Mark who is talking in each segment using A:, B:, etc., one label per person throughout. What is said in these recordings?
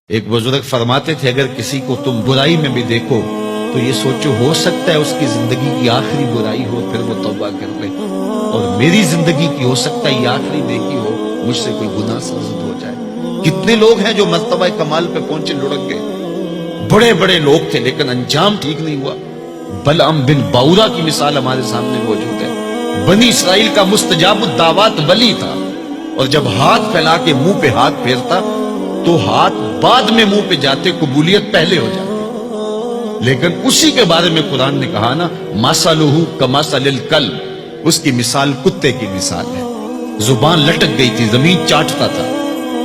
A: ایک بزرگ فرماتے تھے اگر کسی کو تم برائی میں بھی دیکھو تو یہ سوچو ہو سکتا ہے اس کی زندگی کی آخری برائی ہو پھر وہ توبہ کر لے، اور میری زندگی کی ہو سکتا ہے یہ آخری نیکی ہو، مجھ سے کوئی گناہ سرزد ہو جائے۔ کتنے لوگ ہیں جو مرتبہ کمال پہ پہنچے لڑک گئے، بڑے بڑے لوگ تھے لیکن انجام ٹھیک نہیں ہوا۔ بلعم بن باورا کی مثال ہمارے سامنے موجود ہے۔ بنی اسرائیل کا مستجاب الدعوات ولی تھا، اور جب ہاتھ پھیلا کے منہ پہ ہاتھ پھیرتا تو ہاتھ بعد میں منہ پہ جاتے، قبولیت پہلے ہو جاتی۔ لیکن اسی کے بارے میں قرآن نے کہا نا مَثَلُهُ كَمَثَلِ الْكَلْبِ، اس کی مثال کتے کی مثال ہے۔ زبان لٹک گئی تھی، زمین چاٹتا تھا،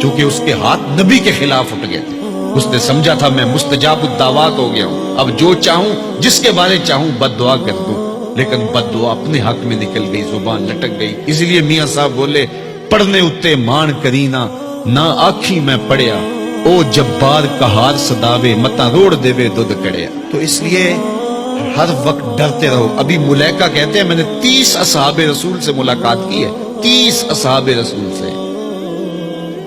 A: چونکہ اس کے ہاتھ نبی کے خلاف اٹھ گئے تھے۔ اس نے سمجھا تھا میں مستجاب الدعوات ہو گیا ہوں، اب جو چاہوں جس کے بارے چاہوں بد دعا کر دوں، لیکن بد دعا اپنے حق میں نکل گئی، زبان لٹک گئی۔ اس لیے میاں صاحب بولے پڑھنے اتے مان کرینا نہ آکھی میں پڑھیا، او جبار کہار صداوے متا روڑ دے وے دودھ کڑیا۔ تو اس لیے ہر وقت ڈرتے رہو۔ ابھی ملیکہ کہتے ہیں میں نے 30 اصحاب رسول سے ملاقات کی ہے، 30 اصحاب رسول سے،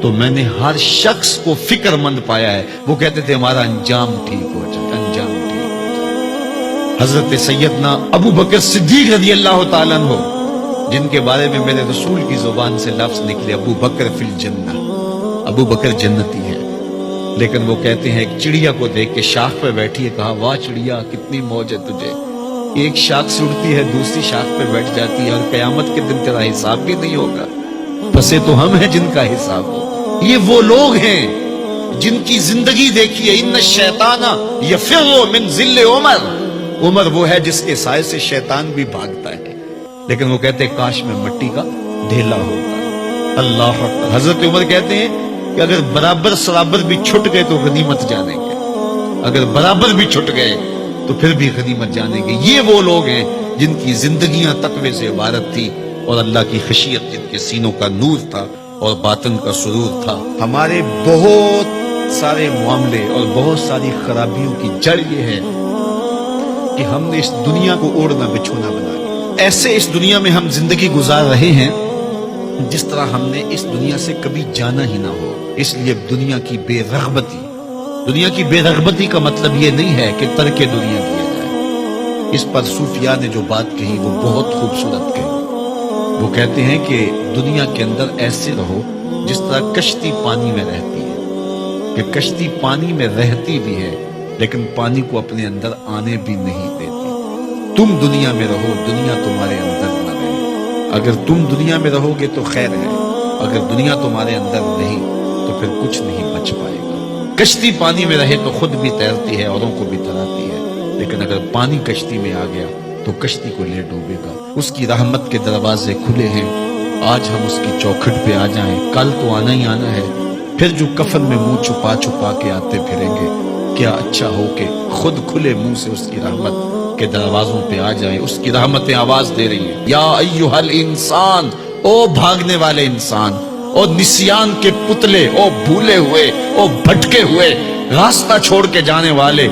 A: تو میں نے ہر شخص کو فکر مند پایا ہے۔ وہ کہتے تھے ہمارا انجام ٹھیک ہو جائے، انجام ٹھیک ہو جائے۔ حضرت سیدنا ابو بکر صدیق رضی اللہ تعالیٰ عنہ، جن کے بارے میں میرے رسول کی زبان سے لفظ نکلے ابو بکر فی الجنہ، ابو بکر جنتی ہے، لیکن وہ کہتے ہیں ایک چڑیا کو دیکھ کے شاخ پہ بیٹھی ہے، کہا واہ چڑیا کتنی موج ہے تجھے، ایک شاخ سے اڑتی ہے دوسری شاخ پہ بیٹھ جاتی ہے، اور قیامت کے دن تیرا حساب بھی نہیں ہوگا، پسے تو ہم ہیں جن کا حساب ہو۔ یہ وہ لوگ ہیں جن کی زندگی دیکھیے، ان الشیطان یفر من ظل عمر، عمر وہ ہے جس کے سائے سے شیطان بھی بھاگتا ہے، لیکن وہ کہتے ہیں کاش میں مٹی کا ڈھیلا ہوتا۔ اللہ اکبر۔ حضرت عمر کہتے ہیں کہ اگر برابر سرابر بھی چھٹ گئے تو غنیمت جانیں گے، اگر برابر بھی چھٹ گئے تو پھر بھی غنیمت جانیں گے۔ یہ وہ لوگ ہیں جن کی زندگیاں تقوی سے عبارت تھی، اور اللہ کی خشیت جن کے سینوں کا نور تھا اور باطن کا سرور تھا۔ ہمارے بہت سارے معاملے اور بہت ساری خرابیوں کی جڑ یہ ہے کہ ہم نے اس دنیا کو اوڑھنا بچھونا بنا لیا۔ ایسے اس دنیا میں ہم زندگی گزار رہے ہیں جس طرح ہم نے اس دنیا سے کبھی جانا ہی نہ ہو۔ اس لیے دنیا کی بے رغبتی، دنیا کی بے رغبتی کا مطلب یہ نہیں ہے کہ ترک دنیا کیا جائے۔ اس پر صوفیاء نے جو بات کہی وہ بہت خوبصورت کہی۔ وہ کہتے ہیں کہ دنیا کے اندر ایسے رہو جس طرح کشتی پانی میں رہتی ہے، کہ کشتی پانی میں رہتی بھی ہے لیکن پانی کو اپنے اندر آنے بھی نہیں دیتی۔ تم دنیا میں رہو، دنیا تمہارے اندر نہ رہے۔ اگر تم دنیا میں رہو گے تو خیر ہے، اگر دنیا تمہارے اندر نہیں تو پھر کچھ نہیں بچ پائے گا۔ کشتی پانی میں رہے تو خود بھی تیرتی ہے، اوروں کو بھی تراتی ہے، لیکن اگر پانی کشتی میں آ گیا تو کشتی کو لے ڈوبے گا۔ اس کی رحمت کے دروازے کھلے ہیں، آج ہم اس کی چوکھٹ پہ آ جائیں، کل تو آنا ہی آنا ہے۔ پھر جو کفن میں منہ چھپا چھپا کے آتے پھریں گے، کیا اچھا ہو کہ خود کھلے منہ سے اس کی رحمت کے دروازوں پہ آ جائیں۔ اس کی رحمتیں آواز دے رہی ہیں، یا ایھا الانسان، او بھاگنے والے انسان، او نسیان کے پتلے، او بھولے ہوئے، او بھٹکے ہوئے، راستہ چھوڑ کے جانے والے،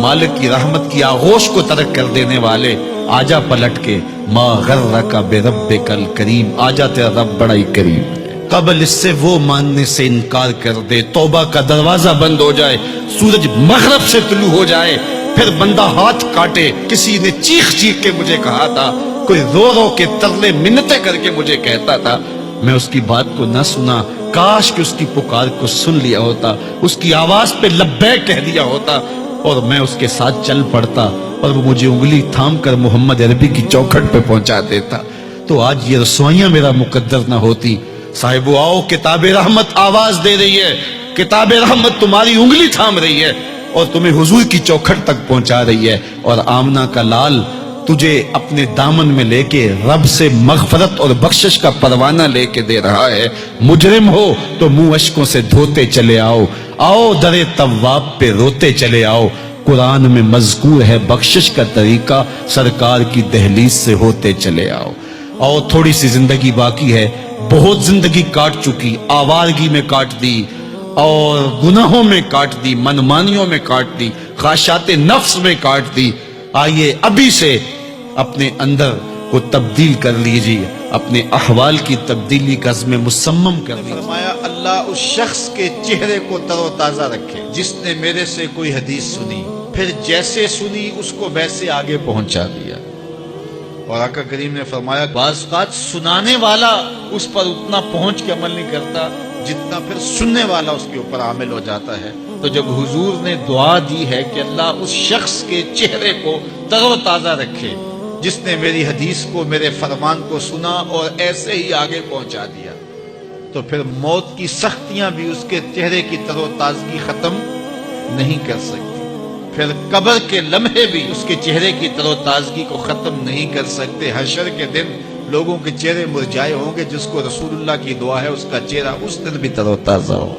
A: مالک کی رحمت کی آغوش کو ترک کر دینے والے، آجا پلٹ کے، ما غرک بربک الکریم، آجا تیرا رب بڑا ہی کریم ہے۔ قبل اس سے وہ ماننے سے انکار کر دے، توبہ کا دروازہ بند ہو جائے، سورج مغرب سے طلوع ہو جائے، پھر بندہ ہاتھ کاٹے۔ کسی نے چیخ چیخ کے مجھے کہا تھا، کوئی رو رو کے ترلے منتیں کر کے مجھے کہتا تھا، میں اس کی بات کو نہ سنا، کاش کہ اس کی پکار کو سن لیا ہوتا، اس کی آواز پہ لبیک کہہ دیا ہوتا، اور میں اس کے ساتھ چل پڑتا، اور وہ مجھے انگلی تھام کر محمد عربی کی چوکھٹ پہ پہنچا دیتا، تو آج یہ رسوائیاں میرا مقدر نہ ہوتی۔ صاحبو آؤ، کتاب رحمت آواز دے رہی ہے، کتاب رحمت تمہاری انگلی تھام رہی ہے اور تمہیں حضور کی چوکھٹ تک پہنچا رہی ہے، اور آمنہ کا لال تجھے اپنے دامن میں لے کے رب سے مغفرت اور بخشش کا پروانہ لے کے دے رہا ہے۔ مجرم ہو تو منہ اشکوں سے دھوتے چلے آؤ، آؤ در تواب پہ روتے چلے آؤ، قرآن میں مذکور ہے بخشش کا طریقہ، سرکار کی دہلیز سے ہوتے چلے آؤ۔ اور تھوڑی سی زندگی باقی ہے، بہت زندگی کاٹ چکی، آوارگی میں کاٹ دی، اور گناہوں میں کاٹ دی، منمانیوں میں کاٹ دی، خواہشات نفس میں کاٹ دی۔ آئیے ابھی سے اپنے اندر کو تبدیل کر لیجیے، اپنے احوال کی تبدیلی کا عزم مصمم کر لی۔
B: فرمایا اللہ اس شخص کے چہرے کو تر و تازہ رکھے جس نے میرے سے کوئی حدیث سنی، پھر جیسے سنی اس کو ویسے آگے پہنچا دیا۔ اور آقا کریم نے فرمایا بعض اوقات سنانے والا اس پر اتنا پہنچ کے عمل نہیں کرتا جتنا پھر سننے والا اس کے اوپر عامل ہو جاتا ہے۔ تو جب حضور نے دعا دی ہے کہ اللہ اس شخص کے چہرے کو تر و تازہ رکھے جس نے میری حدیث کو، میرے فرمان کو سنا اور ایسے ہی آگے پہنچا دیا، تو پھر موت کی سختیاں بھی اس کے چہرے کی تر و تازگی ختم نہیں کر سکتی، پھر قبر کے لمحے بھی اس کے چہرے کی تر و تازگی کو ختم نہیں کر سکتے۔ حشر کے دن لوگوں کے چہرے مرجھائے ہوں گے، جس کو رسول اللہ کی دعا ہے اس کا چہرہ اس دن بھی تر و تازہ ہو۔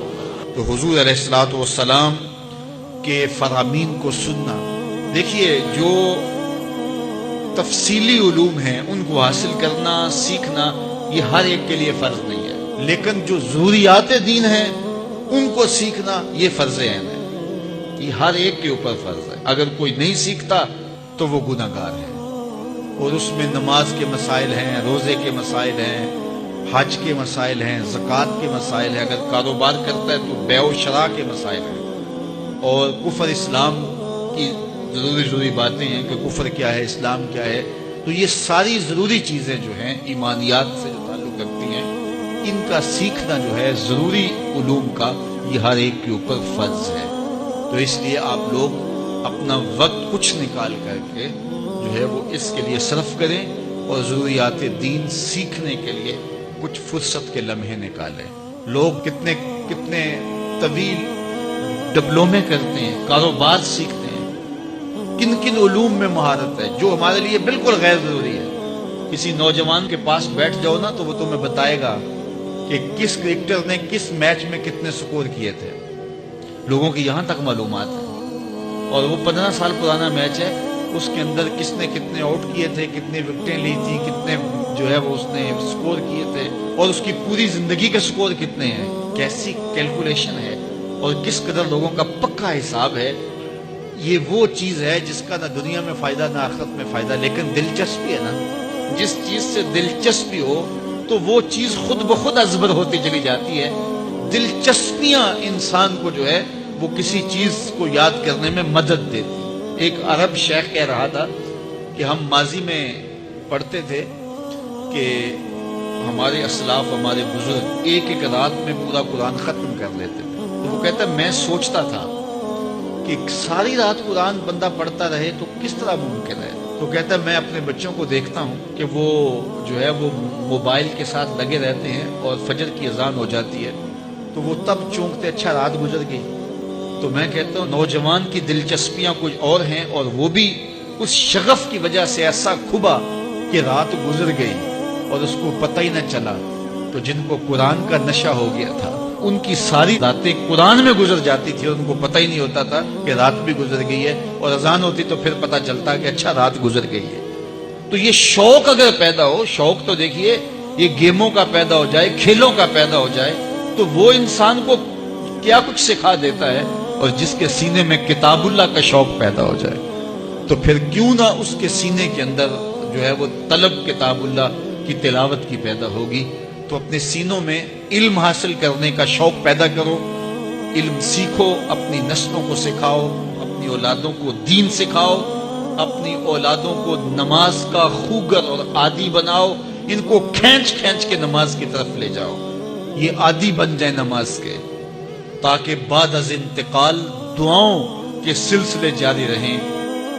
B: تو حضور علیہ الصلوۃ والسلام کے فرامین کو سننا، دیکھیے جو تفصیلی علوم ہیں ان کو حاصل کرنا، سیکھنا یہ ہر ایک کے لیے فرض نہیں ہے، لیکن جو ضروریات دین ہیں ان کو سیکھنا یہ فرض عین ہے، یہ ہر ایک کے اوپر فرض ہے۔ اگر کوئی نہیں سیکھتا تو وہ گناہ گار ہے، اور اس میں نماز کے مسائل ہیں، روزے کے مسائل ہیں، حج کے مسائل ہیں، زکوٰۃ کے مسائل ہیں، اگر کاروبار کرتا ہے تو بیع و شراء کے مسائل ہیں، اور کفر اسلام کی ضروری باتیں ہیں کہ کفر کیا ہے، اسلام کیا ہے۔ تو یہ ساری ضروری چیزیں جو ہیں ایمانیات سے جو تعلق رکھتی ہیں، ان کا سیکھنا جو ہے ضروری علوم کا یہ ہر ایک کے اوپر فرض ہے۔ تو اس لیے آپ لوگ اپنا وقت کچھ نکال کر کے جو ہے وہ اس کے لیے صرف کریں، اور ضروریات دین سیکھنے کے لیے کچھ فرصت کے لمحے نکالیں۔ لوگ کتنے طویل ڈپلومے کرتے ہیں، کاروبار سیکھتے ہیں، کن علوم میں مہارت ہے جو ہمارے لیے بالکل غیر ضروری ہے۔ کسی نوجوان کے پاس بیٹھ جاؤ نا تو وہ تمہیں بتائے گا کہ کس کرکٹر نے کس میچ میں کتنے سکور کیے تھے، لوگوں کی یہاں تک معلومات ہے، اور وہ 15 سال پرانا میچ ہے، اس کے اندر کس نے کتنے آؤٹ کیے تھے، کتنے وکٹیں لی تھی، کتنے جو ہے وہ اس نے سکور کیے تھے، اور اس کی پوری زندگی کے سکور کتنے ہیں، کیسی کیلکولیشن ہے، اور کس قدر لوگوں کا پکا حساب ہے۔ یہ وہ چیز ہے جس کا نہ دنیا میں فائدہ نہ آخرت میں فائدہ، لیکن دلچسپی ہے نا، جس چیز سے دلچسپی ہو تو وہ چیز خود بخود ازبر ہوتی چلی جاتی ہے۔ دلچسپیاں انسان کو جو ہے وہ کسی چیز کو یاد کرنے میں مدد دیتی۔ ایک عرب شیخ کہہ رہا تھا کہ ہم ماضی میں پڑھتے تھے کہ ہمارے اسلاف، ہمارے بزرگ ایک رات میں پورا قرآن ختم کر لیتے تھے۔ تو وہ کہتا ہے میں سوچتا تھا کہ ساری رات قرآن بندہ پڑھتا رہے تو کس طرح ممکن ہے؟ تو کہتا ہے میں اپنے بچوں کو دیکھتا ہوں کہ وہ جو ہے وہ موبائل کے ساتھ لگے رہتے ہیں، اور فجر کی اذان ہو جاتی ہے تو وہ تب چونکتے اچھا رات گزر گئی۔ تو میں کہتا ہوں نوجوان کی دلچسپیاں کچھ اور ہیں، اور وہ بھی اس شغف کی وجہ سے ایسا کھبا کہ رات گزر گئی اور اس کو پتہ ہی نہ چلا۔ تو جن کو قرآن کا نشہ ہو گیا تھا ان کی ساری راتیں قرآن میں گزر جاتی تھی، اور ان کو پتہ ہی نہیں ہوتا تھا کہ رات بھی گزر گئی ہے، اور اذان ہوتی تو پھر پتہ چلتا کہ اچھا رات گزر گئی ہے۔ تو یہ شوق اگر پیدا ہو، شوق تو دیکھیے یہ گیموں کا پیدا ہو جائے، کھیلوں کا پیدا ہو جائے، تو وہ انسان کو کیا کچھ سکھا دیتا ہے، اور جس کے سینے میں کتاب اللہ کا شوق پیدا ہو جائے تو پھر کیوں نہ اس کے سینے کے اندر جو ہے وہ طلب کتاب اللہ کی تلاوت کی پیدا ہوگی۔ تو اپنے سینوں میں علم حاصل کرنے کا شوق پیدا کرو، علم سیکھو، اپنی نسلوں کو سکھاؤ، اپنی اولادوں کو دین سکھاؤ، اپنی اولادوں کو نماز کا خوگر اور عادی بناؤ، ان کو کھینچ کھینچ کے نماز کی طرف لے جاؤ، یہ عادی بن جائے نماز کے، تاکہ بعد از انتقال دعاؤں کے سلسلے جاری رہیں۔